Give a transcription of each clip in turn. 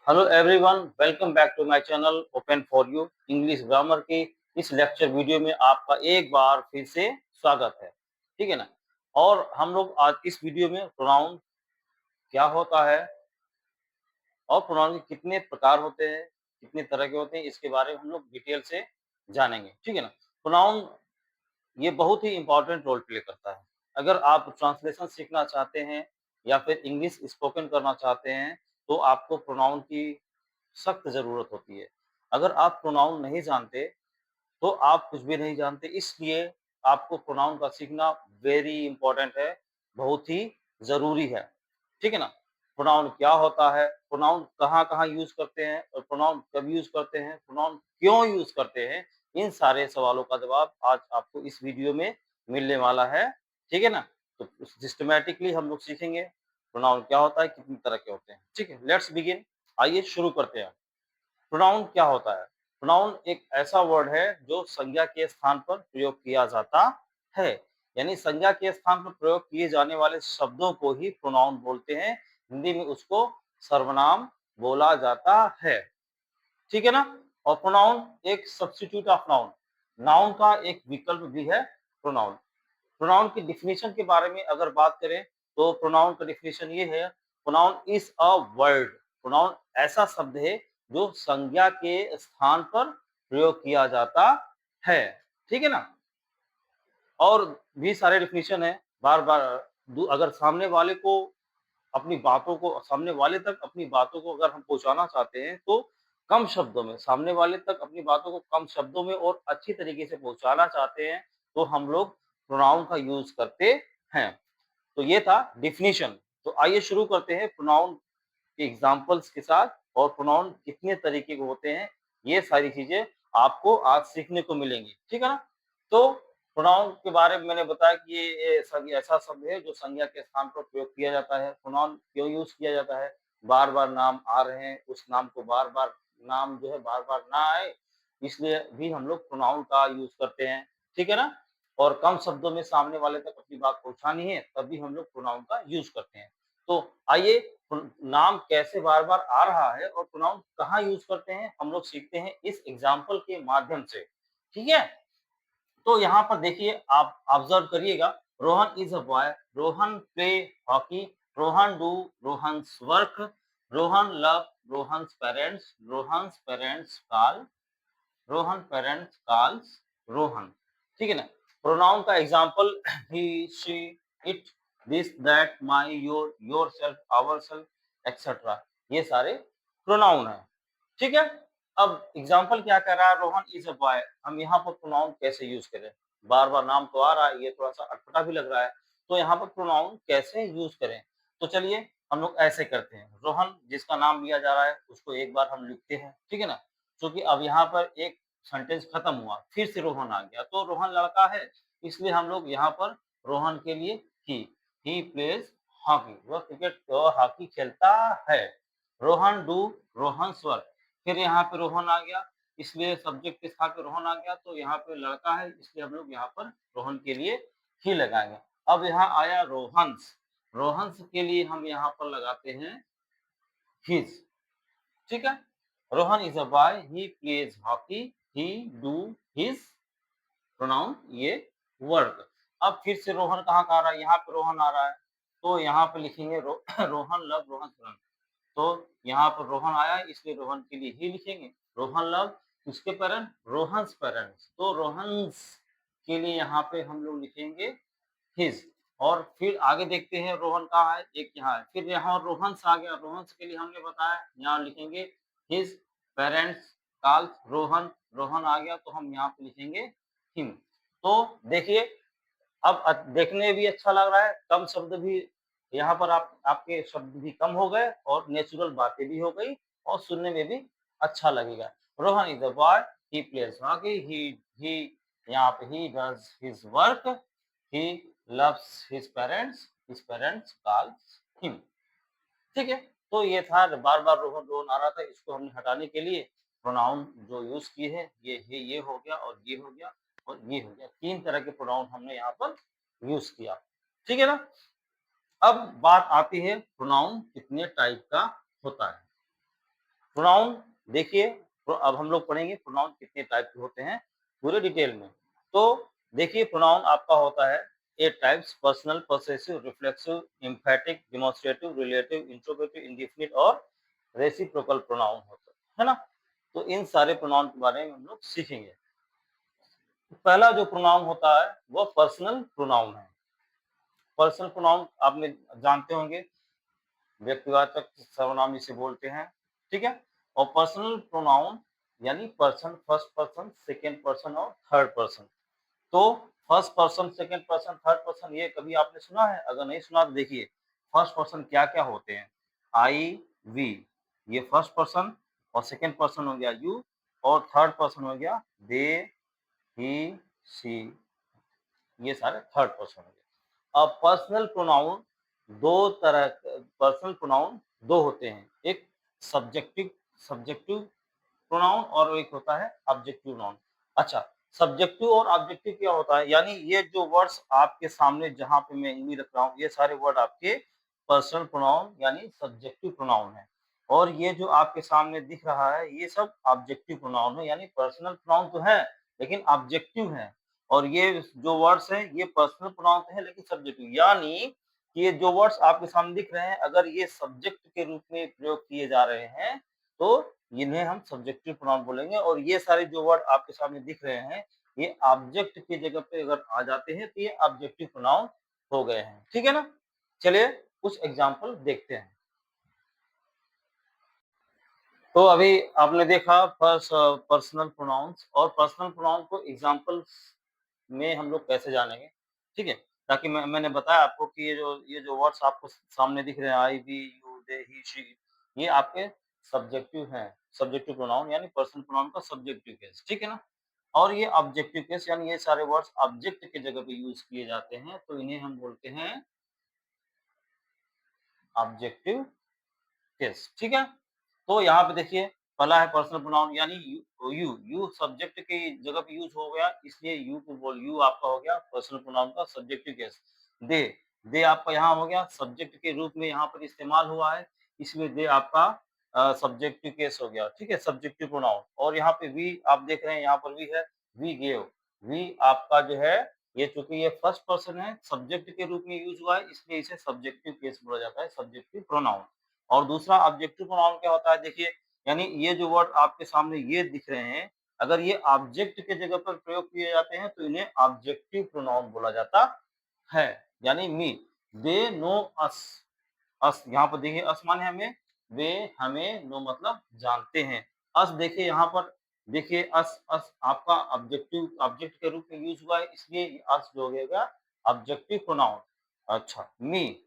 Hello everyone, welcome back to my channel open for you English grammar की इस lecture video में आपका एक बार फिर से स्वागत है। ठीक है ना। और हम लोग आज इस वीडियो में प्रोनाउन क्या होता है और प्रोनाउन के कितने प्रकार होते हैं, कितने तरह के होते हैं, इसके बारे में हम लोग डिटेल से जानेंगे। ठीक है ना। प्रोनाउन ये बहुत ही इंपॉर्टेंट रोल प्ले करता है। अगर आप ट्रांसलेशन सीखना चाहते हैं या फिर इंग्लिश स्पोकन करना चाहते हैं तो आपको प्रोनाउन की सख्त ज़रूरत होती है। अगर आप प्रोनाउन नहीं जानते, तो आप कुछ भी नहीं जानते, इसलिए आपको प्रोनाउन का सीखना वेरी इंपॉर्टेंट है, बहुत ही ज़रूरी है। ठीक है ना? प्रोनाउन क्या होता है? प्रोनाउन कहाँ-कहाँ यूज़ करते हैं और प्रोनाउन कब यूज़ करते हैं? प्रोनाउन क्यों यूज़ करते हैं? इन सारे सवालों का जवाब आज आपको इस वीडियो में मिलने वाला है। ठीक है ना? तो सिस्टमैटिकली हम लोग सीखेंगे, प्रोनाउन क्या होता है, कितने तरह के होते हैं। ठीक है? Let's begin. आइए शुरू करते हैं। प्रोनाउन क्या होता है? प्रोनाउन एक ऐसा वर्ड है जो संज्ञा के स्थान पर प्रयोग किया जाता है। यानी संज्ञा के स्थान पर प्रयोग किए जाने वाले शब्दों को ही प्रोनाउन बोलते हैं। हिंदी में उसको सर्वनाम बोला जाता है। ठीक है ना। और प्रोनाउन एक सब्स्टिट्यूट ऑफ नाउन, नाउन का एक विकल्प भी है प्रोनाउन। प्रोनाउन की डिफिनीशन के बारे में अगर बात करें तो प्रोनाउन का डिफिनीशन ये है, pronoun is a word. Pronoun ऐसा शब्द है जो संज्ञा के स्थान पर प्रयोग किया जाता है। ठीक है ना। और भी सारे डिफिनीशन है। बार बार अगर सामने वाले को अपनी बातों को सामने वाले तक अपनी बातों को अगर हम पहुंचाना चाहते हैं तो कम शब्दों में, सामने वाले तक अपनी बातों को कम शब्दों में और अच्छी तरीके से पहुंचाना चाहते हैं तो हम लोग प्रोनाउन का यूज करते हैं। तो ये था डिफिनीशन। तो आइए शुरू करते हैं प्रोनाउन के एग्जांपल्स के साथ, और प्रोनाउन कितने तरीके के होते हैं, ये सारी चीजें आपको आज सीखने को मिलेंगी। ठीक है ना। तो प्रोनाउन के बारे में मैंने बताया कि ये ऐसा शब्द है जो संज्ञा के स्थान पर प्रयोग किया जाता है। प्रोनाउन क्यों यूज किया जाता है? बार बार नाम आ रहे हैं, उस नाम को बार बार, नाम जो है बार बार ना आए, इसलिए भी हम लोग प्रोनाउन का यूज करते हैं। ठीक है ना। और कम शब्दों में सामने वाले तक अपनी बात पहुंचानी है तब भी हम लोग प्रोनाउन का यूज करते हैं। तो आइए नाम कैसे बार बार आ रहा है और प्रोनाउन कहाँ यूज करते हैं हम लोग सीखते हैं इस एग्जाम्पल के माध्यम से। ठीक है। तो यहाँ पर देखिए, आप ऑब्जर्व करिएगा। Rohan is a boy, Rohan play hockey, Rohan do Rohan's work, Rohan love Rohan's parents, Rohan's parents call, Rohan parents calls Rohan. ठीक है ना। प्रोनाउन का example he, she, it, this, that, my, your, yourself, ourself etcetera, ये सारे प्रोनाउन है। ठीक है। अब एग्जांपल क्या कह रहा है? Rohan is a boy. हम यहाँ पर प्रोनाउन कैसे यूज करें? बार बार नाम तो आ रहा है, ये थोड़ा सा अटपटा भी लग रहा है, तो यहाँ पर प्रोनाउन कैसे यूज करें? तो चलिए हम लोग ऐसे करते हैं। रोहन जिसका नाम लिया जा रहा है उसको एक बार हम लिखते हैं। ठीक है ना। क्योंकि अब यहाँ पर एक सेंटेंस खत्म हुआ, फिर से रोहन आ गया, तो रोहन लड़का है, इसलिए हम लोग यहाँ पर रोहन के लिए ही प्लेज हॉकी, वह क्रिकेट और हॉकी खेलता है। रोहन डू रोहन्स वर्क, फिर यहाँ पे रोहन आ गया, इसलिए सब्जेक्ट के स्थान पे रोहन आ गया, तो यहाँ पे लड़का है इसलिए हम लोग यहाँ पर रोहन के लिए ही लगाएंगे। अब यहाँ आया रोहन्स, रोहन्स के लिए हम यहाँ पर लगाते हैं हिज। ठीक है। Rohan is a boy, he plays hockey, he do his pronoun ये वर्क। अब फिर से रोहन कहाँ का आ रहा है? यहाँ पे रोहन आ रहा है, तो यहाँ पे लिखेंगे रोहन लव रोहन रन। तो यहाँ पर रोहन आया इसलिए रोहन के लिए ही लिखेंगे। रोहन लव किसके पेरेंट? रोहन्स पेरेंट्स, तो रोहन्स के लिए यहाँ पे हम लोग लिखेंगे हिज। और फिर आगे देखते हैं रोहन कहाँ है, एक यहाँ है, फिर यहाँ रोहन्स आ गया, रोहन्स के लिए हमने बताया यहाँ लिखेंगे his parents calls Rohan, Rohan आ गया तो हम यहाँ पे लिखेंगे हिम। तो देखिए, अब देखने में भी अच्छा लग रहा है, कम शब्द भी यहाँ पर आपके शब्द भी कम हो गए और नेचुरल बातें भी हो गई और सुनने में भी अच्छा लगेगा। Rohan is a boy, he plays hockey, he यहाँ पे he does his work, he loves his parents calls him. ठीक है। तो ये था, बार बार रोहन रोहन आ रहा था, इसको हमने हटाने के लिए प्रोनाउन जो यूज किए हैं ये हो गया और ये हो गया और ये हो गया, तीन तरह के प्रोनाउन हमने यहाँ पर यूज किया। ठीक है ना। अब बात आती है प्रोनाउन कितने टाइप का होता है। प्रोनाउन देखिए, अब हम लोग पढ़ेंगे प्रोनाउन कितने टाइप के होते हैं पूरे डिटेल में। तो देखिए प्रोनाउन आपका होता है 8 types: personal, possessive, reflexive, एम्फैटिक, demonstrative, relative, interrogative, indefinite और रेसिप्रोकल प्रोनाउन होता है ना? तो इन सारे प्रोनाउन के बारे में हम लोग सीखेंगे। पहला जो प्रोनाउन होता है वो पर्सनल प्रोनाउन है। पर्सनल प्रोनाउन आपने जानते होंगे, व्यक्तिवाचक सर्वनाम जिसे बोलते हैं, ठीक है? और पर्सनल प्रोनाउन यानी person, first person, second person और थर्ड पर्सन। तो first person, second person, third person ये कभी आपने सुना है? अगर नहीं सुना तो देखिए, फर्स्ट पर्सन क्या-क्या होते हैं? आई, वी, ये फर्स्ट पर्सन, और सेकंड पर्सन हो गया यू, और थर्ड पर्सन हो गया दे, ही, शी, ये सारे थर्ड पर्सन हो गए। अब पर्सनल प्रोनाउन दो तरह पर्सनल प्रोनाउन दो होते हैं, एक सब्जेक्टिव सब्जेक्टिव प्रोनाउन और एक होता है ऑब्जेक्टिव नाउन। अच्छा, सब्जेक्टिव और ऑब्जेक्टिव क्या होता है? यानी ये जो वर्ड्स आपके सामने जहाँ पे मैं इंग्लिश रख रहा हूँ, ये सारे वर्ड आपके पर्सनल प्रोनाउन यानी सब्जेक्टिव प्रोनाउन है। और ये जो आपके सामने दिख रहा है, ये सब ऑब्जेक्टिव प्रोनाउन है, यानी पर्सनल प्रोनाउन तो है, लेकिन ऑब्जेक्टिव है। और ये जो वर्ड्स हैं, ये पर्सनल प्रोनाउन है लेकिन सब्जेक्टिव, यानी कि ये जो वर्ड्स आपके सामने दिख रहे हैं, अगर ये सब्जेक्ट के रूप में प्रयोग किए जा रहे हैं, तो इन्हें हम सब्जेक्टिव प्रोनाउन बोलेंगे। और ये सारे जो वर्ड आपके सामने दिख रहे हैं, ये ऑब्जेक्ट की जगह पे अगर आ जाते हैं तो ये ऑब्जेक्टिव प्रोनाउन हो गए हैं। ठीक है ना? चलिए कुछ एग्जांपल देखते हैं। तो अभी आपने देखा पर्सनल प्रोनाउंस, और पर्सनल प्रोनाउन को एग्जांपल्स में हम लोग कैसे जानेंगे, ठीक है? ताकि मैंने बताया आपको कि ये जो वर्ड्स आपको सामने दिख रहे हैं, I, we, you, they, he, she, ये आपके सब्जेक्टिव हैं, सब्जेक्टिव प्रोनाउन यानी पर्सनल प्रोनाउन का सब्जेक्टिव केस, ठीक है ना? और ये ऑब्जेक्टिव केस यानी ये सारे वर्ड्स ऑब्जेक्ट की जगह पे यूज किए जाते हैं, तो इन्हें हम बोलते हैं ऑब्जेक्टिव केस, ठीक है? तो यहाँ पे देखिए, पहला है पर्सनल प्रोनाउन यानी यू सब्जेक्ट की जगह पे यूज हो गया, इसलिए यू आपका हो गया पर्सनल प्रोनाउन का सब्जेक्टिव केस। दे दे आपका यहाँ हो गया सब्जेक्ट के रूप में यहाँ पर इस्तेमाल हुआ है, इसलिए दे आपका सब्जेक्टिव केस हो गया, ठीक है? Subjective pronoun. और यहाँ पे वी आप देख रहे हैं, यहाँ पर भी है, वी गेव, वी आपका जो है, ये चूंकि ये फर्स्ट पर्सन है, सब्जेक्ट के रूप में यूज हुआ है, इसलिए इसे सब्जेक्टिव केस बोला जाता है, सब्जेक्टिव प्रोनाउन। और दूसरा ऑब्जेक्टिव प्रोनाउन क्या होता है देखिए, यानी ये जो वर्ड आपके सामने ये दिख रहे हैं, अगर ये ऑब्जेक्ट के जगह पर प्रयोग किए जाते हैं तो इन्हें ऑब्जेक्टिव प्रोनाउन बोला जाता है। यानी मी, दे नो अस, अस यहाँ पर देखिए, अस माने हमें, वे हमें, नो मतलब जानते हैं। अस देखिए यहाँ पर, देखिए अस अस आपका ऑब्जेक्टिव ऑब्जेक्ट के रूप में यूज हुआ है, इसलिए अस जो हो गया ऑब्जेक्टिव प्रोनाउन। अच्छा, मी,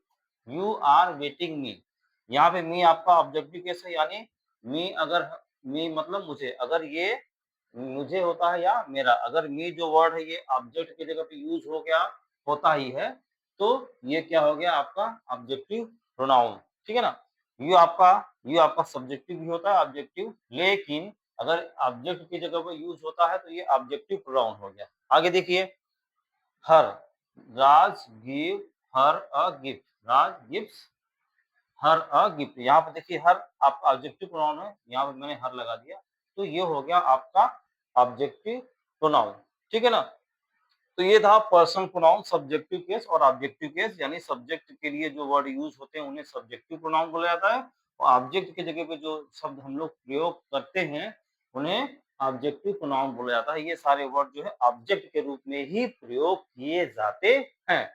यू आर वेटिंग मी, यहाँ पे मी आपका ऑब्जेक्टिव केस है, यानी मी अगर मी मतलब मुझे, अगर ये मुझे होता है या मेरा, अगर मी जो वर्ड है ये ऑब्जेक्ट की जगह पे यूज हो गया, होता ही है, तो ये क्या हो गया आपका ऑब्जेक्टिव प्रोनाउन, ठीक है ना? यू आपका यू आपका सब्जेक्टिव भी होता है ऑब्जेक्टिव, लेकिन अगर ऑब्जेक्ट की जगह पे यूज होता है तो ये ऑब्जेक्टिव प्रोनाउन हो गया। आगे देखिए, her, Raj give her a gift, Raj gives her a gift, यहाँ पे देखिए हर आपका ऑब्जेक्टिव प्रोनाउन है, यहाँ पे मैंने हर लगा दिया, तो ये हो गया आपका ऑब्जेक्टिव प्रोनाउन, ठीक है ना? तो ये था पर्सनल प्रोनाउन, सब्जेक्टिव केस और ऑब्जेक्टिव केस, यानी सब्जेक्ट के लिए जो वर्ड यूज होते हैं उन्हें सब्जेक्टिव प्रोनाउन बोला जाता है, और ऑब्जेक्ट की जगह पे जो शब्द हम लोग प्रयोग करते हैं उन्हें ऑब्जेक्टिव प्रोनाउन बोला जाता है। ये सारे वर्ड जो है ऑब्जेक्ट के रूप में ही प्रयोग किए जाते हैं,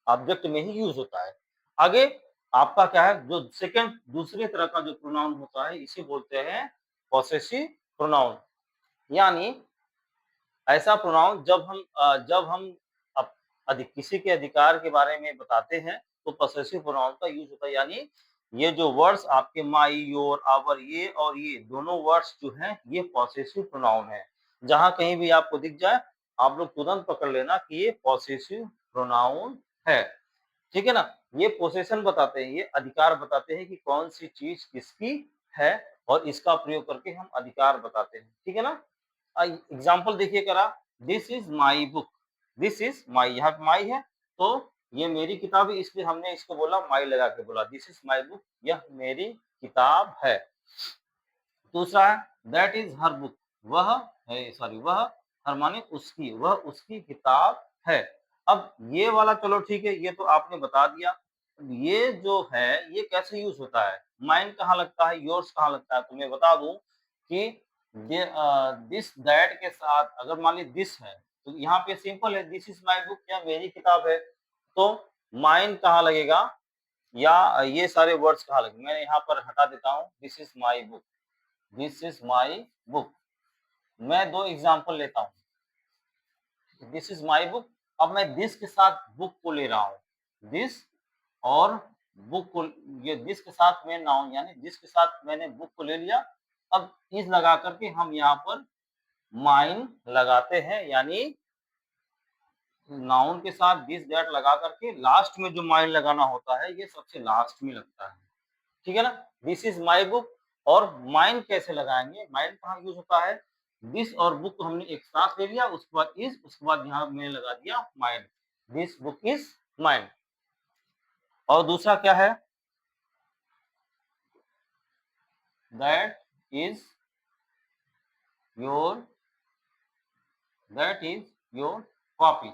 ऑब्जेक्ट में ही यूज होता है। आगे आपका क्या है, जो सेकंड दूसरे तरह का जो प्रोनाउन होता है इसे बोलते हैं पॉसेसिव प्रोनाउन, यानी ऐसा प्रोनाउन जब हम किसी के अधिकार के बारे में बताते हैं तो पॉसेसिव प्रोनाउन का यूज होता है, यानी ये जो वर्ड्स आपके माई, योर, आवर, ये और ये दोनों वर्ड्स जो हैं ये पॉसेसिव प्रोनाउन है। जहां कहीं भी आपको दिख जाए, आप लोग तुरंत पकड़ लेना कि ये पॉसेसिव प्रोनाउन है, ठीक है ना? ये पोसेशन बताते हैं, ये अधिकार बताते हैं कि कौन सी चीज किसकी है, और इसका प्रयोग करके हम अधिकार बताते हैं, ठीक है ना? एग्जाम्पल देखिए करा, this is my book, this is my, यहाँ पे माई है, तो ये मेरी किताब है, इसलिए हमने इसको बोला माई लगा के बोला, दिस इज माई बुक, यह मेरी किताब है, दूसरा है दैट इज हर बुक, वह है, सॉरी वह, हर माने उसकी, वह उसकी किताब है। अब ये वाला चलो ठीक है, ये तो आपने बता दिया। ये जो है ये कैसे यूज होता है, माइन कहाँ लगता है, योर्स कहाँ लगता है, तो मैं बता दूं कि दिस दैट के साथ अगर मान ली दिस है तो यहाँ पे सिंपल है, दिस इज माई बुक, या मेरी किताब है, तो माइन कहाँ लगेगा या ये सारे वर्ड्स कहाँ लगेंगे। मैं यहाँ पर हटा देता हूँ, this is my book, this is my book. मैं दो एग्जाम्पल लेता हूँ, दिस इज माई बुक। अब मैं दिस के साथ बुक को ले रहा हूँ, दिस और बुक को, ये दिस के साथ मैं नाउन यानी दिस के साथ मैंने बुक को ले लिया। अब इज लगा करके हम यहाँ पर माइन लगाते हैं, यानी नाउन के साथ दिस दैट लगा करके लास्ट में जो माइन लगाना होता है ये सबसे लास्ट में लगता है, ठीक है ना। दिस इज माई बुक, और माइन कैसे लगाएंगे, माइन कहाँ यूज होता है, दिस और बुक को हमने एक साथ ले लिया, उसके बाद इज, उसके बाद यहाँ मैंने लगा दिया mine, this book is mine. और दूसरा क्या है, that is your, that is your copy.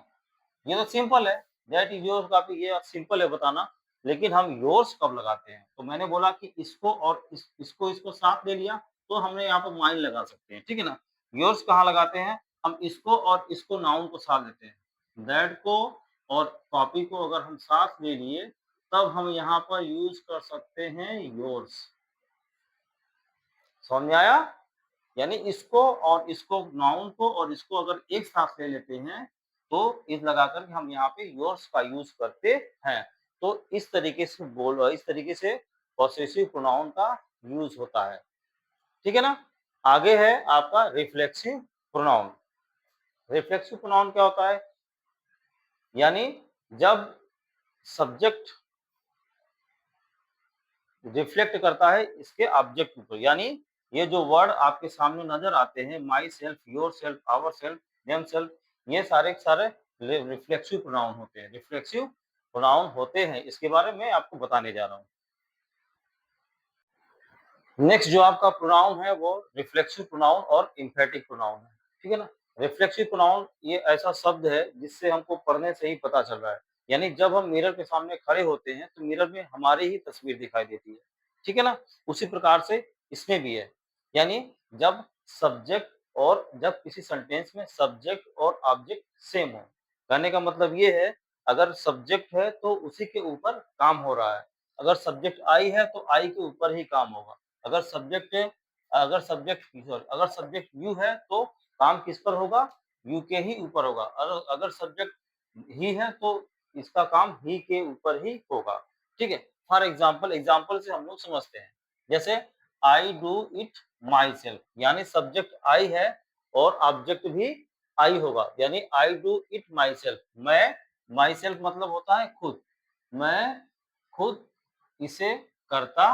ये तो सिंपल है, दैट इज योर कॉपी, ये सिंपल है बताना। लेकिन हम योर्स कब लगाते हैं, तो मैंने बोला कि इसको और इसको साथ ले लिया तो हमने यहाँ पर माइन लगा सकते हैं, ठीक है ना। योर्स कहाँ लगाते हैं, हम इसको और इसको नाउन को साथ लेते हैं, दैट को और कॉपी को अगर हम साथ ले लिए तब हम यहाँ पर यूज कर सकते हैं योर्स। समझ में आया, यानी इसको और इसको, नाउन को और इसको अगर एक साथ ले लेते हैं तो इस लगाकर के हम यहाँ पे योर्स का यूज करते हैं। तो इस तरीके से इस तरीके से पॉसेसिव प्रोनाउन का यूज होता है, ठीक है ना। आगे है आपका रिफ्लेक्सिव प्रोनाउन। रिफ्लेक्सिव प्रोनाउन क्या होता है, यानी जब सब्जेक्ट रिफ्लेक्ट करता है इसके ऑब्जेक्ट ऊपर, यानी ये जो वर्ड आपके सामने नजर आते हैं, myself, yourself, ourself, themself, ये सारे के सारे रिफ्लेक्सिव प्रोनाउन होते हैं, रिफ्लेक्सिव प्रोनाउन होते हैं। इसके बारे में आपको बताने जा रहा हूँ। नेक्स्ट जो आपका प्रोनाउन है वो रिफ्लेक्सिव प्रोनाउन और एम्फेटिक प्रोनाउन है, ठीक है ना। रिफ्लेक्सिव प्रोनाउन ये ऐसा शब्द है जिससे हमको पढ़ने से ही पता चल रहा है, यानी जब हम मिरर के सामने खड़े होते हैं तो मिरर में हमारी ही तस्वीर दिखाई देती है, ठीक है ना। उसी प्रकार से इसमें भी है, यानी जब सब्जेक्ट और जब किसी सेंटेंस में सब्जेक्ट और ऑब्जेक्ट सेम हो, कहने का मतलब ये है अगर सब्जेक्ट है तो उसी के ऊपर काम हो रहा है, अगर सब्जेक्ट आई है तो आई के ऊपर ही काम होगा, अगर सब्जेक्ट अगर सब्जेक्ट यू है तो काम किस पर होगा, यू के ही ऊपर होगा, अगर सब्जेक्ट ही है तो इसका काम ही के ऊपर ही होगा, ठीक है। फॉर एग्जाम्पल, एग्जाम्पल से हम लोग समझते हैं, जैसे I do it my self, यानी सब्जेक्ट आई है और ऑब्जेक्ट भी आई होगा, यानी I do it my self, मैं, माई सेल्फ मतलब होता है खुद, मैं खुद इसे करता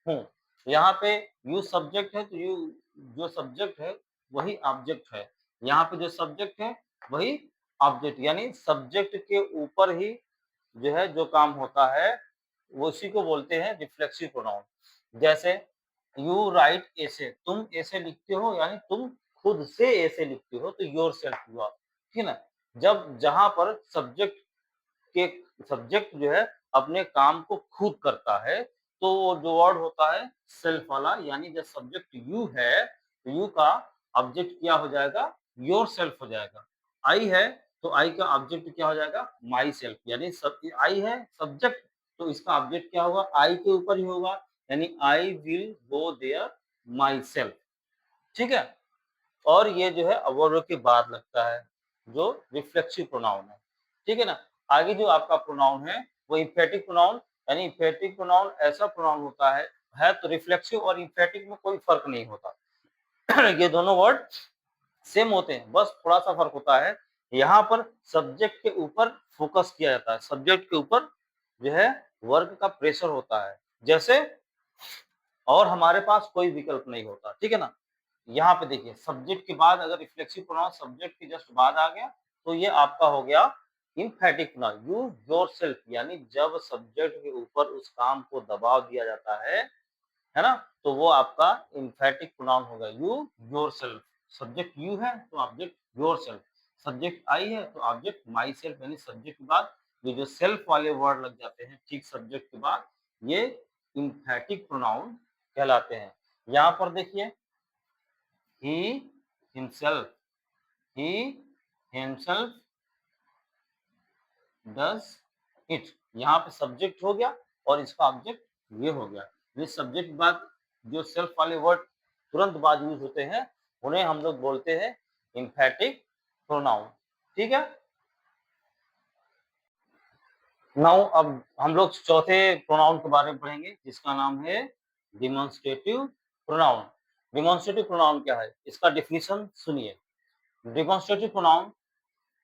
हूँ। यहाँ पे यू सब्जेक्ट है तो यू, जो सब्जेक्ट है वही ऑब्जेक्ट है, यहाँ पे जो सब्जेक्ट है वही ऑब्जेक्ट, यानी सब्जेक्ट के ऊपर ही जो है जो काम होता है वो उसी को बोलते हैं रिफ्लेक्सिव प्रोनाउन। जैसे यू राइट ऐसे, तुम ऐसे लिखते हो, यानी तुम खुद से ऐसे लिखते हो तो योर सेल्फ हुआ, ठीक है ना। जब जहां पर के सब्जेक्ट जो है अपने काम को खुद करता है तो वो जो वर्ड होता है सेल्फ वाला, यानी जब सब्जेक्ट यू है तो यू का ऑब्जेक्ट क्या हो जाएगा, योर सेल्फ हो जाएगा। आई है तो आई का ऑब्जेक्ट क्या हो जाएगा, माई सेल्फ, यानी आई है सब्जेक्ट तो इसका ऑब्जेक्ट क्या होगा, आई के ऊपर ही होगा, यानी I will go there myself, ठीक है। और ये जो है अवॉर्ड के बाद लगता है जो रिफ्लेक्सिव प्रोनाउन है, ठीक है ना। आगे जो आपका प्रोनाउन है वो इम्फेटिक प्रोनाउन, यानी इम्फेटिक प्रोनाउन ऐसा प्रोनाउन होता है तो रिफ्लेक्सिव और इम्फेटिक में कोई फर्क नहीं होता ये दोनों वर्ड सेम होते हैं, बस थोड़ा सा फर्क होता है, यहाँ पर सब्जेक्ट के ऊपर फोकस किया जाता है, सब्जेक्ट के ऊपर जो है वर्ग का प्रेशर होता है, जैसे और हमारे पास कोई विकल्प नहीं होता, ठीक है ना। यहाँ पे देखिए सब्जेक्ट के बाद अगर रिफ्लेक्सिव प्रोनाउन सब्जेक्ट के जस्ट बाद आ गया तो ये आपका हो गया इम्फेटिक प्रोनाउन, यू योरसेल्फ, यानी जब सब्जेक्ट के ऊपर उस काम को दबाव दिया जाता है है ना? तो वो आपका एम्फैटिक प्रोनाउन होगा। You, yourself. सब्जेक्ट यू है तो ऑब्जेक्ट योरसेल्फ। सब्जेक्ट आई है तो ऑब्जेक्ट माई सेल्फ, यानी सब्जेक्ट के बाद ये जो सेल्फ वाले वर्ड लग जाते हैं ठीक सब्जेक्ट के बाद, ये एम्फैटिक प्रोनाउन कहलाते हैं। यहाँ पर देखिए, he himself, he himself does it। यहाँ पे सब्जेक्ट हो गया और इसका ऑब्जेक्ट ये हो गया। ये सब्जेक्ट के बाद जो सेल्फ वाले वर्ड तुरंत बाद यूज होते हैं उन्हें हम लोग बोलते हैं एम्फैटिक प्रोनाउन। ठीक है। नाउ अब हम लोग चौथे प्रोनाउन के बारे में पढ़ेंगे जिसका नाम है डिमॉन्स्ट्रेटिव प्रोनाउन। डिमॉन्स्ट्रेटिव प्रोनाउन क्या है, इसका डेफिनेशन सुनिए। Demonstrative pronoun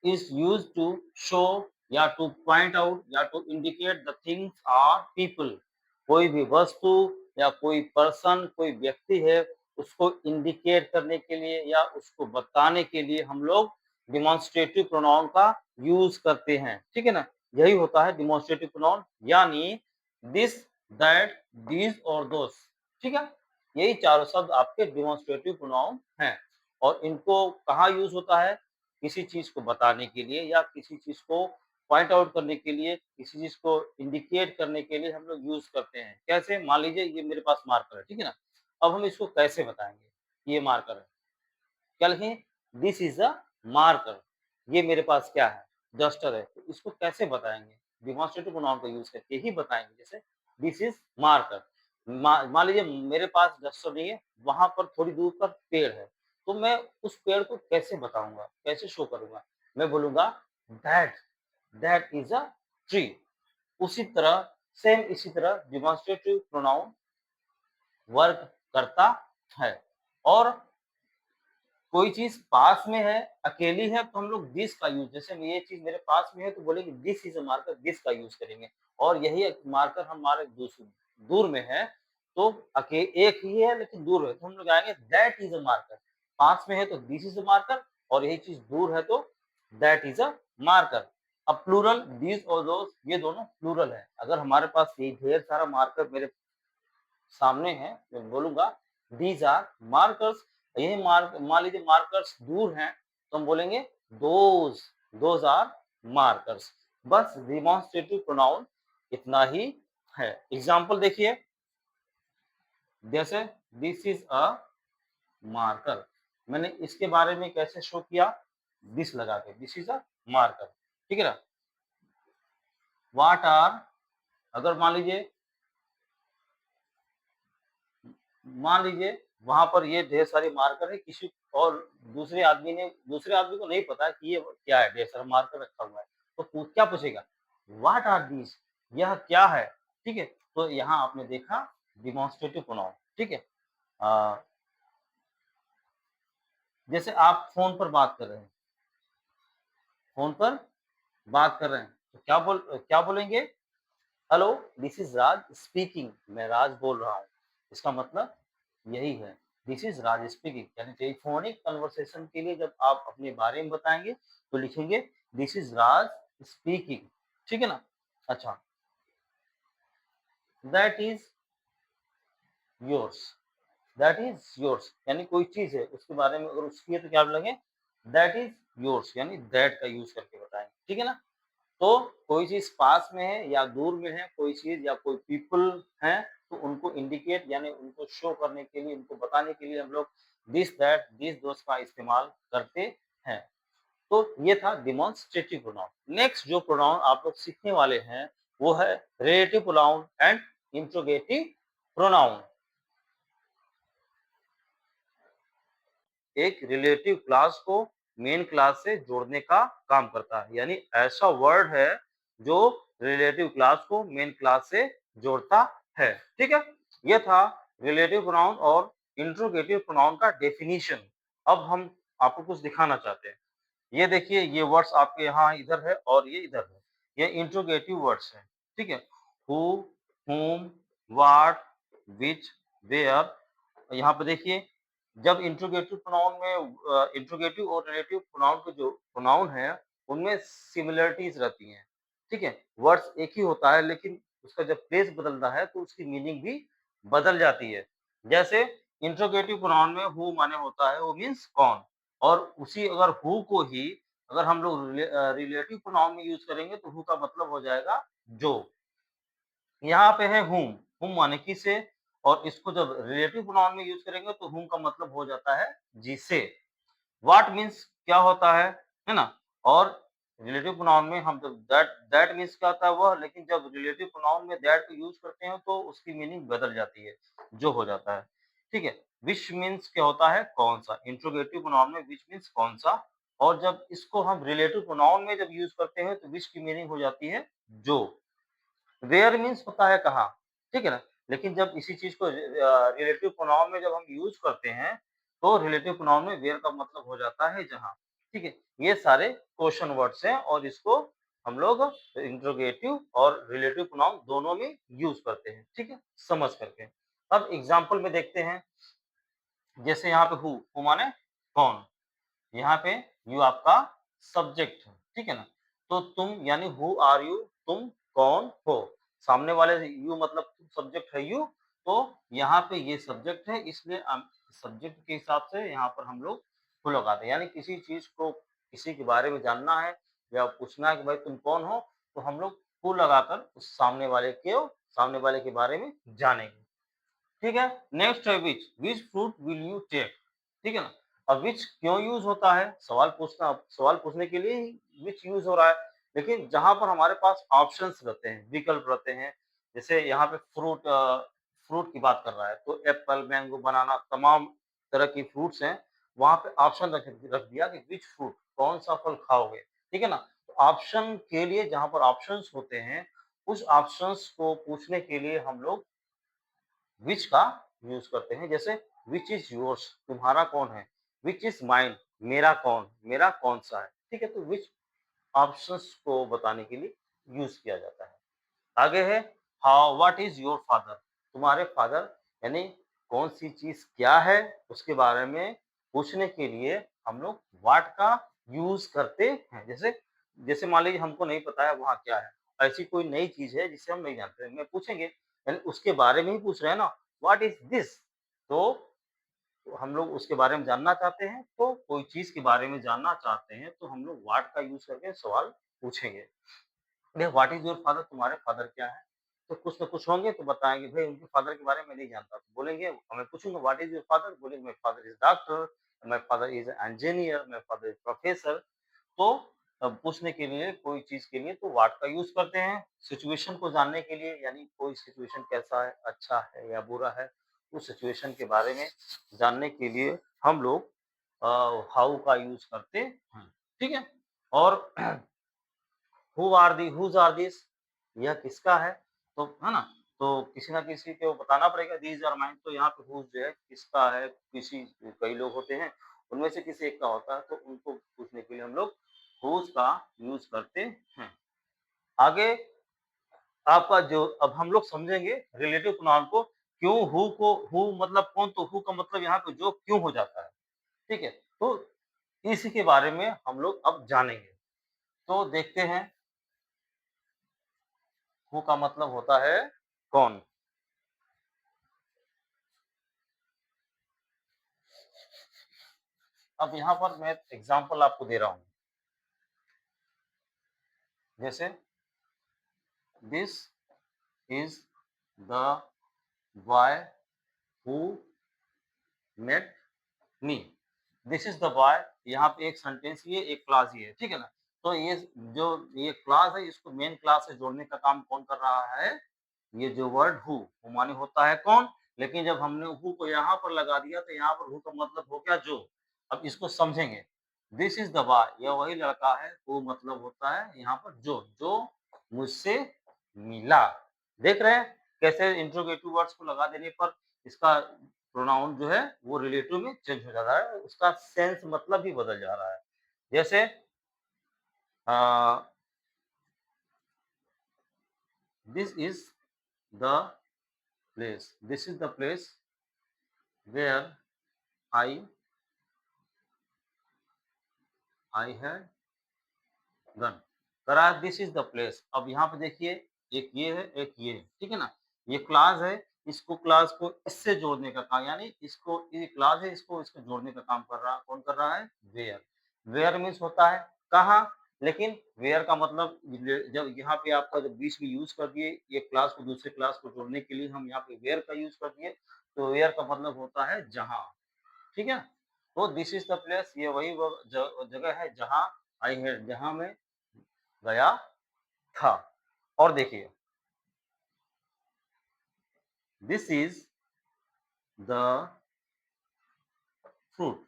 is used to show या to point out या to indicate the things or people। कोई भी वस्तु या कोई पर्सन, कोई व्यक्ति है, उसको इंडिकेट करने के लिए या उसको बताने के लिए हम लोग डिमॉन्स्ट्रेटिव प्रोनाउन का यूज करते हैं। ठीक है ना, यही होता है डिमॉन्स्ट्रेटिव प्रोनाउन, यानी दिस, दैट, दीज और दोस। ठीक है, यही चारों शब्द आपके डिमॉन्स्ट्रेटिव प्रोनाउन हैं। और इनको कहाँ यूज होता है, किसी चीज को बताने के लिए या किसी चीज को पॉइंट आउट करने के लिए, किसी चीज को इंडिकेट करने के लिए हम लोग यूज करते हैं। कैसे, मान लीजिए ये मेरे पास मार्कर है, ठीक है ना, अब हम इसको कैसे बताएंगे ये मार्कर है, क्या लिखें, दिस इज अ मार्कर। ये मेरे पास क्या है, डस्टर है, तो इसको कैसे बताएंगे, डिमॉन्स्ट्रेटिव प्रोनाउन का यूज करके ही बताएंगे। जैसे दिस इज मार्कर। मान लीजिए मेरे पास डस्टर नहीं है, वहां पर थोड़ी दूर पर पेड़ है, तो मैं उस पेड़ को कैसे बताऊंगा, कैसे शो करूंगा, मैं बोलूंगा that, that is a tree. उसी तरह, सेम इसी तरह डिमॉन्स्ट्रेटिव प्रोनाउन वर्क करता है। और कोई चीज पास में है, अकेली है, तो हम लोग दिस का यूज, जैसे ये चीज मेरे पास में है तो बोलेंगे this is a marker, this का यूज करेंगे। और यही मार्कर हमारे दूर में है, तो एक ही है लेकिन दूर है, तो हम लोग आएंगे दैट इज अ मार्कर। पास में है तो दिस इज अ मार्कर, और यही चीज दूर है तो दैट इज अ मार्कर। अब प्लूरल, दिस और दोस, ये दोनों प्लूरल है। अगर हमारे पास ये ढेर सारा मार्कर मेरे सामने है, मैं बोलूंगा दीज आर मार्कर्स। यही मान लीजिए मार्कर्स दूर हैं, तो हम बोलेंगे दोज, दोज आर मार्कर्स। बस डिमॉन्स्ट्रेटिव प्रोनाउन इतना ही है। एग्जाम्पल देखिए, जैसे दिस इज अ मार्कर, मैंने इसके बारे में कैसे शो किया, दिस लगा के, दिस इज अ मार्कर। ठीक है ना। व्हाट आर, अगर मान लीजिए वहां पर ये ढेर सारे मार्कर है, किसी और दूसरे आदमी को नहीं पता कि ये क्या है, ढेर सारा मार्कर रखा हुआ है, तो क्या पूछेगा, व्हाट आर दीज, यह क्या है। ठीक है, तो यहाँ आपने देखा डिमॉन्स्ट्रेटिव प्रोनाउन। ठीक है, जैसे आप फोन पर बात कर रहे हैं, फोन पर बात कर रहे हैं, तो क्या बोलेंगे, hello this is Raj speaking, मैं राज बोल रहा हूँ। इसका मतलब यही है, दिस इज राज स्पीकिंग। यानी टेलीफोनिक कन्वर्सेशन के लिए जब आप अपने बारे में बताएंगे तो लिखेंगे दिस इज राज स्पीकिंग। ठीक है ना। अच्छा, that is yours, that is yours, यानी कोई चीज है उसके बारे में अगर उसकी है तो क्या बोलेंगे, दैट इज योर्स, यानी दैट का यूज करके बताएंगे। ठीक है ना। तो कोई चीज पास में है या दूर में है, कोई चीज या कोई पीपल है, तो उनको इंडिकेट यानी उनको शो करने के लिए, उनको बताने के लिए हम लोग दिस, दैट, दिस, दोस का इस्तेमाल करते हैं। तो ये था डिमॉन्स्ट्रेटिव प्रोनाउन। नेक्स्ट जो प्रोनाउन आप लोग सीखने वाले हैं वो है relative pronoun and interrogative pronoun. एक रिलेटिव क्लास को मेन क्लास से जोड़ने का काम करता है, यानी ऐसा वर्ड है जो रिलेटिव क्लास को मेन क्लास से जोड़ता है। ठीक है, यह था रिलेटिव प्रोनाउन और इंट्रोगेटिव प्रोनाउन का डेफिनेशन। अब हम आपको कुछ दिखाना चाहते हैं। ये देखिए, ये वर्ड्स आपके यहाँ इधर है और ये इधर है, ये इंट्रोगेटिव वर्ड्स है। ठीक है, who, whom, what, which, where। यहाँ पे देखिए, जब इंट्रोगेटिव प्रोनाउन में इंट्रोगेटिव और रिलेटिव प्रोनाउन के जो प्रोनाउन है उनमें सिमिलरिटीज रहती हैं। ठीक है, वर्ड्स एक ही होता है लेकिन उसका जब प्लेस बदलता है तो उसकी मीनिंग भी बदल जाती है। जैसे इंट्रोगेटिव प्रोनाउन में हु माने होता है, वो मीन्स कौन, और उसी अगर हु को ही अगर हम लोग रिलेटिव प्रोनाउन में यूज़ करेंगे तो हु का मतलब हो जाएगा जो। यहाँ पे है whom माने किसे, और इसको जब रिलेटिव प्रोनाउन में यूज़ करेंगे तो whom का मतलब हो जाता है जिसे। व्हाट मीन्स क्या होता है ना? और रिलेटिव प्रोनाउन में हम जब दैट मीन्स क्या होता है वह, लेकिन जब रिलेटिव प्रोनाउन में दैट को यूज़ करते हैं तो उसकी मीनिंग बदल जाती है, जो हो जाता है। ठीक है? व्हिच मीन्स क्या होता है कौन-सा, इंट्रोगेटिव प्रोनाउन में व्हिच मीन्स कौन-सा, और जब इसको हम रिलेटिव प्रोनाउन में जब यूज़ करते हैं तो व्हिच की मीनिंग हो जाती है जो। वेयर मीन्स होता है कहाँ, ठीक है ना? लेकिन जब इसी चीज़ को रिलेटिव प्रोनाउन में जब हम यूज़ करते हैं, तो रिलेटिव प्रोनाउन में वेयर का मतलब हो जाता है जहाँ, ठीक है? ये सारे क्वेश्चन वर्ड्स हैं और इसको हम लोग इंट्रोगेटिव और रिलेटिव प्रोनाउन दोनों में यूज़ करते हैं, ठीक है? समझ करके। अब एग्ज़ाम्पल में देखते हैं, जैसे यहाँ पे हू माने कौन? यहाँ पे यू आपका सब्जेक्ट है, ठीक है ना? तो तुम यानी हु आर यू, तुम कौन हो? सामने वाले से यू मतलब सब्जेक्ट है यू, तो यहाँ पे ये सब्जेक्ट है, इसलिए सब्जेक्ट के हिसाब से यहाँ पर हम लोग हु लगाते हैं। यानी किसी चीज़ को किसी के बारे में जानना है या पूछना है कि भाई तुम कौन हो? तो हम लोग हु लगाकर उस सामने वाले के बारे में जानेंगे। ठीक है? नेक्स्ट है which fruit will you take? ठीक है ना? अब व्हिच क्यों यूज़ होता है? सवाल पूछने के लिए ही व्हिच यूज़ हो रहा है। लेकिन जहाँ पर हमारे पास ऑप्शंस रहते हैं, विकल्प रहते हैं, जैसे यहाँ पे फ्रूट की बात कर रहा है, तो एप्पल, मैंगो, बनाना तमाम तरह की फ्रूट्स हैं, वहाँ पे ऑप्शन रख दिया कि व्हिच फ्रूट कौन-सा फल खाओगे, ठीक है ना? तो ऑप्शन के लिए जहाँ पर ऑप्शंस होते हैं, उस ऑप्शंस को पूछने के लिए हम लोग व्हिच का यूज़ करते हैं। जैसे व्हिच इज़ योर्स, तुम्हारा कौन है? व्हिच इज़ माइन, मेरा कौन-सा है? ठीक है? तो व्हिच ऑप्शंस को बताने के लिए यूज़ किया जाता है। आगे है how what is your father? तुम्हारे फादर यानी कौन-सी चीज़ क्या है, उसके बारे में पूछने के लिए हम लोग व्हाट का यूज़ करते हैं। जैसे जैसे मान लीजिए हमको नहीं पता है वहाँ क्या है, ऐसी कोई नई चीज़ है जिसे हम नहीं जानते, मैं पूछेंगे यानी उसके बारे में ही पूछ रहे हैं ना, व्हाट इज़ दिस? तो हम लोग उसके बारे में जानना चाहते हैं, तो कोई चीज़ के बारे में जानना चाहते हैं, तो हम लोग व्हाट का यूज़ करके सवाल पूछेंगे। भैया व्हाट इज़ योर फादर? तुम्हारे फादर क्या हैं? तो कुछ न कुछ होंगे तो बताएँगे, भई उनके फादर के बारे में नहीं जानता। तो बोलेंगे मैं पूछूँगा व्हाट इज़ योर फादर? बोलेंगे my father is doctor, my father is engineer, my father is professor. तो पूछने के लिए कोई चीज़ के लिए तो व्हाट का यूज़ करते हैं। सिचुएशन को जानने के लिए यानी कोई सिचुएशन कैसा है, अच्छा है या बुरा है, उस सिचुएशन के बारे में जानने के लिए हम लोग हाउ का यूज़ करते हैं। ठीक है? और हुज़ आर दिस? यह किसका है? तो है ना? तो किसी न किसी को बताना पड़ेगा दीज़ आर माइन, तो यहाँ पे हुज़ जो है किसका है, कई लोग होते हैं, उनमें से किसी एक का होता है, तो उनको पूछने के लिए हम लोग हुज़ का यूज़ करते हैं। आगे आपका जो अब हम लोग समझेंगे रिलेटिव प्रोनाउन को, हु मतलब कौन, तो हु का मतलब यहाँ पे जो क्यों हो जाता है, ठीक है? तो इसी के बारे में हम लोग अब जानेंगे। तो देखते हैं, हु का मतलब होता है कौन? अब यहाँ पर मैं एग्ज़ाम्पल आपको दे रहा हूँ। जैसे this is the boy who met me. This is the boy, यहाँ पे एक सेंटेंस ये, एक क्लॉज़ ये है, ठीक है ना? तो ये क्लॉज़ है, इसको मेन क्लॉज़ से जोड़ने का काम कौन कर रहा है? ये जो वर्ड हू माने होता है कौन, लेकिन जब हमने हू को यहाँ पर लगा दिया तो यहाँ पर हू का मतलब हो गया जो। अब इसको समझेंगे। दिस इज़ द बॉय, यह वही लड़का है, हू मतलब होता है यहाँ पर जो मुझसे मिला। देख रहे हैं कैसे इंट्रोगेटिव वर्ड्स को लगा देने पर इसका प्रोनाउन जो है वो रिलेटिव में चेंज हो जाता है, उसका सेंस मतलब भी बदल जा रहा है। जैसे uh, this is the this is the place where I I had gun. करा दिस इज़ द प्लेस। अब यहाँ पे देखिए एक ये है, एक ये है, ठीक है ना? ये क्लॉज़ है, इसको क्लास को इससे जोड़ने का काम, यानी इसको, ये क्लास है, इसको इसको जोड़ने का काम कर रहा, कौन कर रहा है? वेयर। वेयर मीन्स होता है कहाँ, लेकिन वेयर का मतलब जब यहाँ पे आपका जब बीच में यूज कर दिए, एक क्लास को दूसरे क्लास को जोड़ने के लिए हम यहाँ पे वेयर का यूज कर दिए, तो वेयर का मतलब होता है जहाँ, ठीक है। तो दिस इज द प्लेस, ये वही जगह है जहाँ आई है, जहाँ मैं गया था। और देखिए, this is the fruit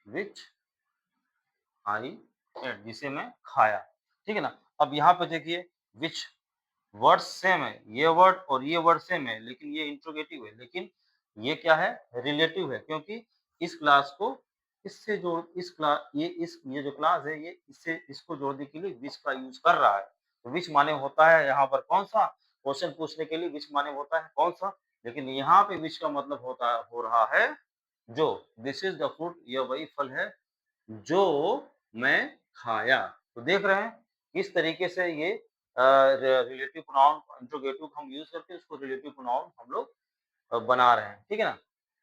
which I ate, जिसे मैं खाया, ठीक है ना। अब यहाँ पे देखिए, विच वर्ड सेम है, ये वर्ड और ये वर्ड सेम है, लेकिन ये इंट्रोगेटिव है, लेकिन ये क्या है? रिलेटिव है, क्योंकि इस क्लास को इससे जोड़, इस क्लास, ये जो क्लास है, ये इससे इसको जोड़ने के लिए विच का यूज कर रहा है। तो विच माने होता है यहाँ पर कौन सा, क्वेश्चन पूछने के लिए विच माने होता है कौन सा, लेकिन यहाँ पे विच का मतलब होता हो रहा है जो। दिस इज द फ्रूट, यह वही फल है जो मैं खाया। तो देख रहे हैं किस तरीके से ये रिलेटिव प्रोनाउन, इंट्रोगेटिव हम यूज करके उसको रिलेटिव प्रोनाउन हम लोग बना रहे हैं, ठीक है ना।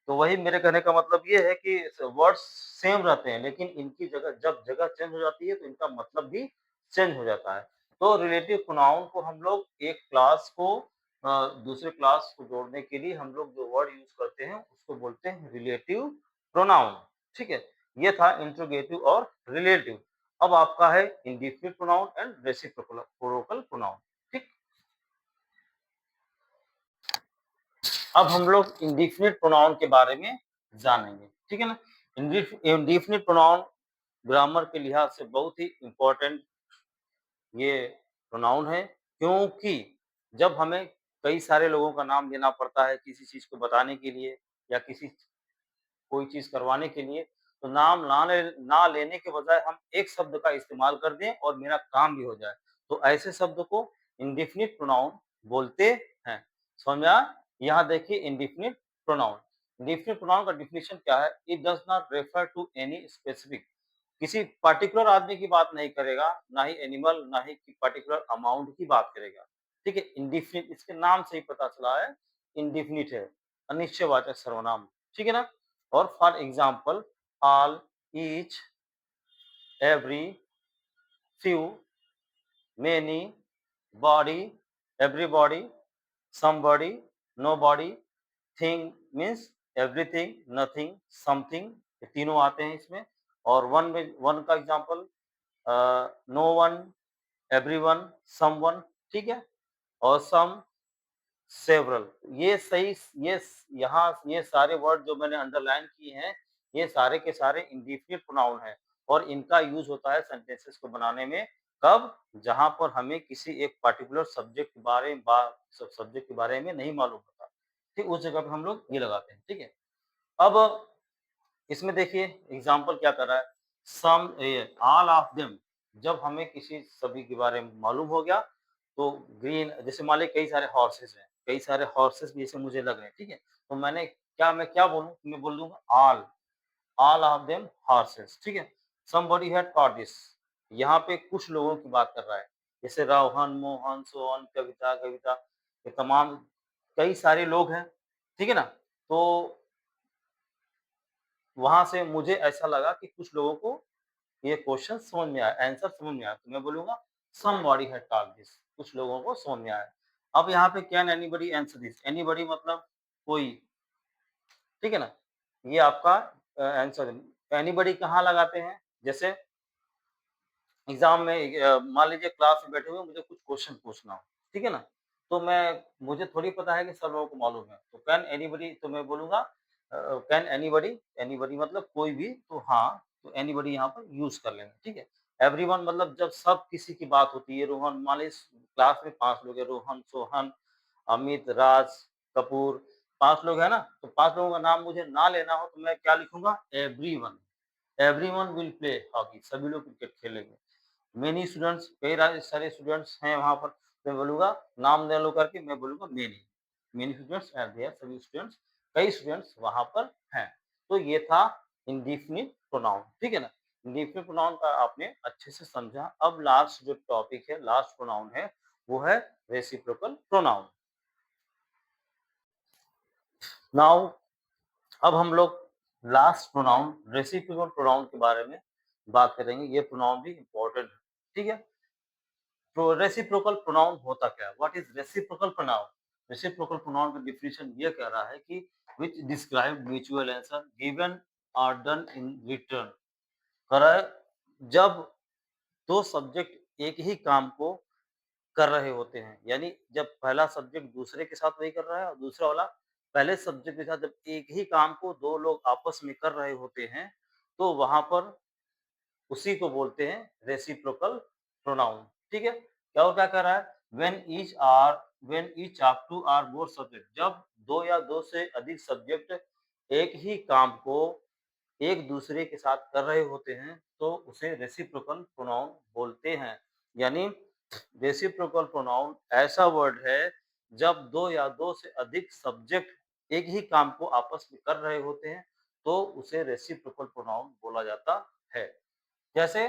तो वही मेरे कहने का मतलब ये है कि वर्ड्स सेम रहते हैं, लेकिन इनकी जगह, जब जगह चेंज हो जाती है तो इनका मतलब भी चेंज हो जाता है। तो रिलेटिव प्रोनाउन को हम लोग एक क्लास को दूसरे क्लास को जोड़ने के लिए हम लोग जो वर्ड यूज करते हैं उसको बोलते हैं रिलेटिव प्रोनाउन, ठीक है। ये था इंट्रोगेटिव और रिलेटिव। अब आपका है indefinite pronoun and reciprocal pronoun, ठीक। अब हम लोग इंडेफिनिट प्रोनाउन के बारे में जानेंगे, ठीक है ना। इंडेफिनिट प्रोनाउन ग्रामर के लिहाज से बहुत ही इंपॉर्टेंट ये प्रोनाउन है, क्योंकि जब हमें कई सारे लोगों का नाम लेना पड़ता है किसी चीज को बताने के लिए या किसी कोई चीज करवाने के लिए, तो नाम ना लेने के बजाय हम एक शब्द का इस्तेमाल कर दें और मेरा काम भी हो जाए, तो ऐसे शब्द को इंडेफिनिट प्रोनाउन बोलते हैं। समझ में आया? यहाँ देखिए इंडेफिनिट प्रोनाउन। इंडेफिनिट प्रोनाउन का डिफिनेशन क्या है? It does not refer to any specific, किसी पर्टिकुलर आदमी की बात नहीं करेगा, ना ही एनिमल, ना ही पर्टिकुलर अमाउंट की बात करेगा, ठीक है। इंडेफिनिट, इसके नाम से ही पता चला है इंडेफिनिट है, अनिश्चयवाचक सर्वनाम, ठीक है ना। और for example, all, each, every, few, many, body, everybody, somebody, nobody, thing means everything, nothing, something, ये तीनों आते हैं इसमें। और वन में, वन का example no one, everyone, someone, ठीक है। और सम, सेवरल, ये सही, ये यहाँ ये सारे वर्ड जो मैंने अंडरलाइन किए हैं, ये सारे के सारे इंडेफिनिट प्रोनाउन हैं और इनका यूज होता है सेंटेंसेस को बनाने में। कब? जहां पर हमें किसी एक पर्टिकुलर सब्जेक्ट के बारे में नहीं मालूम होता, ठीक, उस जगह पे हम लोग ये लगाते हैं, ठीक है। अब इसमें देखिए एग्जाम्पल क्या कर रहा है, सम, ऑल ऑफ देम, जब हमें किसी सभी के बारे में मालूम हो गया, तो ग्रीन, जैसे मान लीजिए कई सारे हॉर्सेस हैं, कई सारे हॉर्सेस जैसे मुझे लग रहे हैं, ठीक है। तो मैं क्या बोलूँ, मैं बोल दूंगा ऑल ऑफ देम हॉर्सेस, ठीक है। समबडी हैड टॉट दिस, यहाँ पे कुछ लोगों की बात कर रहा है, जैसे रोहन, मोहन, सोहन, कविता, कविता, ये तमाम कई सारे लोग हैं, ठीक है ना। तो वहां से मुझे ऐसा लगा कि कुछ लोगों को ये क्वेश्चन समझ में आया, आंसर समझ में आया, तो मैं बोलूंगा समबडी हैड टॉल्ड दिस, कुछ लोगों को समझ में आया। अब यहाँ पे can anybody answer this, anybody मतलब कोई, ठीक है ना। ये आपका आंसर, एनीबडी कहाँ लगाते हैं? जैसे एग्जाम में मान लीजिए क्लास में बैठे हुए मुझे कुछ क्वेश्चन पूछना हो, ठीक है ना। तो मैं, मुझे थोड़ी पता है कि सब लोगों को मालूम है, तो कैन एनीबडी, तो मैं बोलूंगा कैन एनीबडी, एनीबडी मतलब कोई भी, तो हाँ, तो एनीबडी यहाँ पर यूज कर लेंगे, ठीक है। एवरीवन मतलब जब सब किसी की बात होती है, रोहन, मान लीजिए क्लास में 5 लोग हैं, रोहन, सोहन, अमित, राज, कपूर, 5 लोग है ना, तो 5 लोगों का नाम मुझे ना लेना हो तो मैं क्या लिखूंगा? Everyone, everyone will play hockey, सभी लोग क्रिकेट खेलेंगे। मेनी स्टूडेंट्स, कई सारे स्टूडेंट्स हैं वहां पर, मैं बोलूंगा नाम ले लो करके, मैं बोलूंगा many, many students are there, सभी स्टूडेंट्स, कई स्टूडेंट्स वहां पर हैं। तो ये था इंडेफिनिट प्रोनाउन, ठीक है ना। इंडेफिनिट प्रोनाउन का आपने अच्छे से समझा। अब लास्ट जो टॉपिक है, लास्ट प्रोनाउन है, वो है रेसिप्रोकल प्रोनाउन। नाउ अब हम लोग लास्ट प्रोनाउन रेसिप्रोकल प्रोनाउन के बारे में बात करेंगे। ये प्रोनाउन भी इम्पोर्टेंट है, ठीक है? तो रेसिप्रोकल प्रोनाउन होता क्या है? What is reciprocal pronoun? Reciprocal pronoun का डेफिनेशन ये कह रहा है कि which describe mutual answer given और डन इन रिटर्न। कह रहा है जब दो सब्जेक्ट एक ही काम को कर रहे होते हैं, यानी जब पहला सब्जेक्ट दूसरे के साथ वही कर रहा है और दूसरा वाला पहले सब्जेक्ट के साथ जब एक ही काम को दो लोग आपस में कर रहे होते हैं, तो वहां पर उसी को बोलते हैं रेसिप्रोकल प्रोनाउन, ठीक है? क्या वो क्या कह रहा है? When each of two or more subject, जब दो या दो से अधिक सब्जेक्ट एक ही काम को एक दूसरे के साथ कर रहे होते हैं, तो उसे रेसिप्रोकल प्रोनाउन बोलते हैं। यानी रेसिप्रोकल प्रोनाउन ऐसा वर्ड है जब दो या दो से अधिक सब्जेक्ट एक ही काम को आपस में कर रहे होते हैं, तो उसे रेसिप्रोकल प्रोनाउन बोला जाता है। जैसे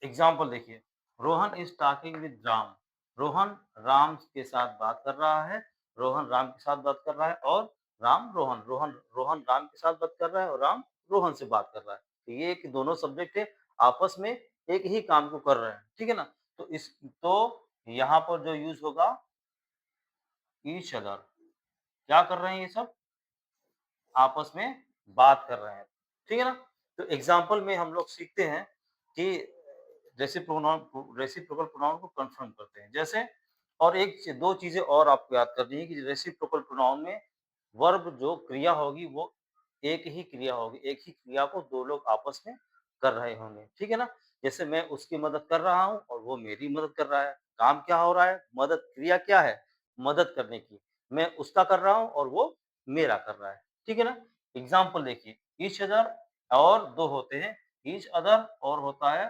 एग्जाम्पल देखिए, Rohan is talking with Ram. Rohan Ram के साथ बात कर रहा है, रोहन राम के साथ बात कर रहा है, और राम रोहन रोहन रोहन राम के साथ बात कर रहा है और राम रोहन से बात कर रहा है। तो ये कि दोनों सब्जेक्ट है, आपस में एक ही काम को कर रहे हैं, ठीक है ना? तो यहाँ पर जो यूज होगा ईच अदर, क्या कर रहे हैं ये सब? आपस में बात कर रहे हैं, ठीक है ना? तो एग्जाम्पल में हम लोग सीखते हैं कि रेसिप्रोकल प्रोनाउन को कंफर्म करते हैं। जैसे और दो चीजें और आपको याद करनी है कि रेसिप्रोकल प्रोनाउन में वर्ब जो क्रिया होगी वो एक ही क्रिया होगी, एक ही क्रिया को दो लोग आपस में कर रहे होंगे, ठीक है ना? जैसे मैं उसकी मदद कर रहा हूँ और वो मेरी मदद कर रहा है। काम क्या हो रहा है? मदद, क्रिया क्या है? मदद करने की। मैं उसका कर रहा हूँ और वो मेरा कर रहा है, ठीक है ना? एग्जाम्पल देखिए, ईच अदर और दो होते हैं, ईच अदर और होता है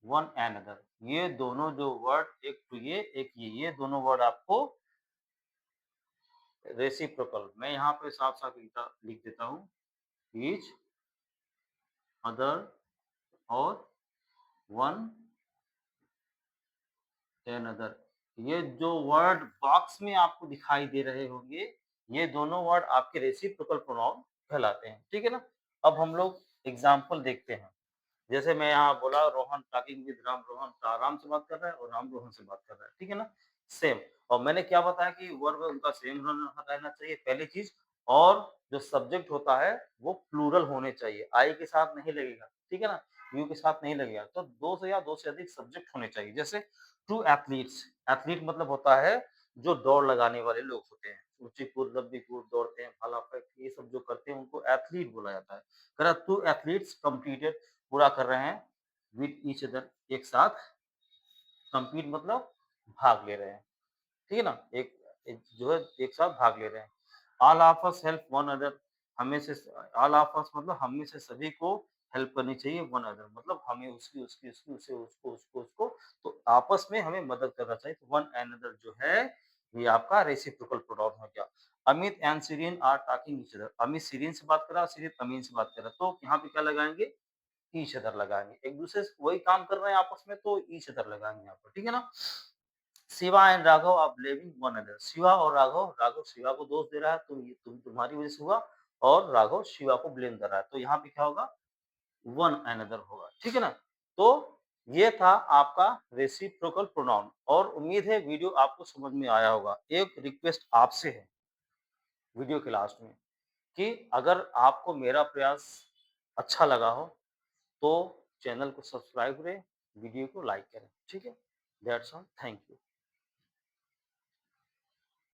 वन एंड अदर। ये दोनों जो वर्ड, एक तो ये एक ये दोनों वर्ड आपको रेसिप्रोकल, मैं यहाँ पे साफ साफ लिख देता हूँ, ईच अदर और वन एंड अदर। ये जो वर्ड बॉक्स में आपको दिखाई दे रहे होंगे, ये दोनों वर्ड आपके रेसिप्रोकल प्रोनाउन कहलाते हैं, ठीक है ना? अब हम लोग एग्जाम्पल देखते हैं। जैसे मैं यहाँ बोला रोहन टॉकिंग विद राम, रोहन राम से बात कर रहा है और राम रोहन से बात कर रहा है, ठीक है ना? सेम। और मैंने क्या बताया कि वर्ब उनका सेम रहना चाहिए, पहली चीज। और जो सब्जेक्ट होता है वो प्लूरल होने चाहिए, आई के साथ नहीं लगेगा, ठीक है ना? यू के साथ नहीं लगेगा। तो दो से या दो से अधिक सब्जेक्ट होने चाहिए। जैसे टू एथलीट्स, एथलीट मतलब होता है जो दौड़ लगाने वाले लोग होते हैं, ऊंची कूद, लंबी कूद, दौड़ते हैं, भाला फेंक, ये सब जो करते हैं उनको एथलीट बोला जाता है। कह टू एथलीट्स कंप्लीटेड, पूरा कर रहे हैं, विद ईच अदर, एक साथ। कंपीट मतलब भाग ले रहे हैं, ठीक है ना? एक जो है एक साथ भाग ले रहे हैं। All of us help one other, हमें से ऑल ऑफ अस मतलब हमें से सभी को हेल्प करनी चाहिए, वन अदर मतलब हमें उसकी उसकी उसकी उसे उसको उसको उसको, तो आपस में हमें मदद करना चाहिए। तो वन अनदर जो है ये आपका रेसिप्रोकल प्रोनाउन हो गया। Amit and Syrian are talking each other, Amit Syrian से बात कर रहा है, सीरियन अमीन से बात कर रहा है, तो यहाँ पे क्या लगाएंगे? ईच अदर लगाएंगे। एक दूसरे से वही काम कर रहे हैं आपस में, तो ईच अदर लगाएंगे यहाँ पर, ठीक है ना? Shiva and Raghav are blaming one another, Shiva और राघव, राघव शिवा को दोष दे रहा है, तुम्हारी वजह से हुआ, और राघव शिवा को ब्लेम कर रहा है, तो यहाँ पे क्या होगा? वन अनदर होगा, ठीक है ना? तो ये था आपका रेसिप्रोकल प्रोनाउन, और उम्मीद है वीडियो आपको समझ में आया होगा। एक रिक्वेस्ट आपसे है वीडियो के लास्ट में, कि अगर आपको मेरा प्रयास अच्छा लगा हो तो चैनल को सब्सक्राइब करें, वीडियो को लाइक करें, ठीक है? That's all, thank you.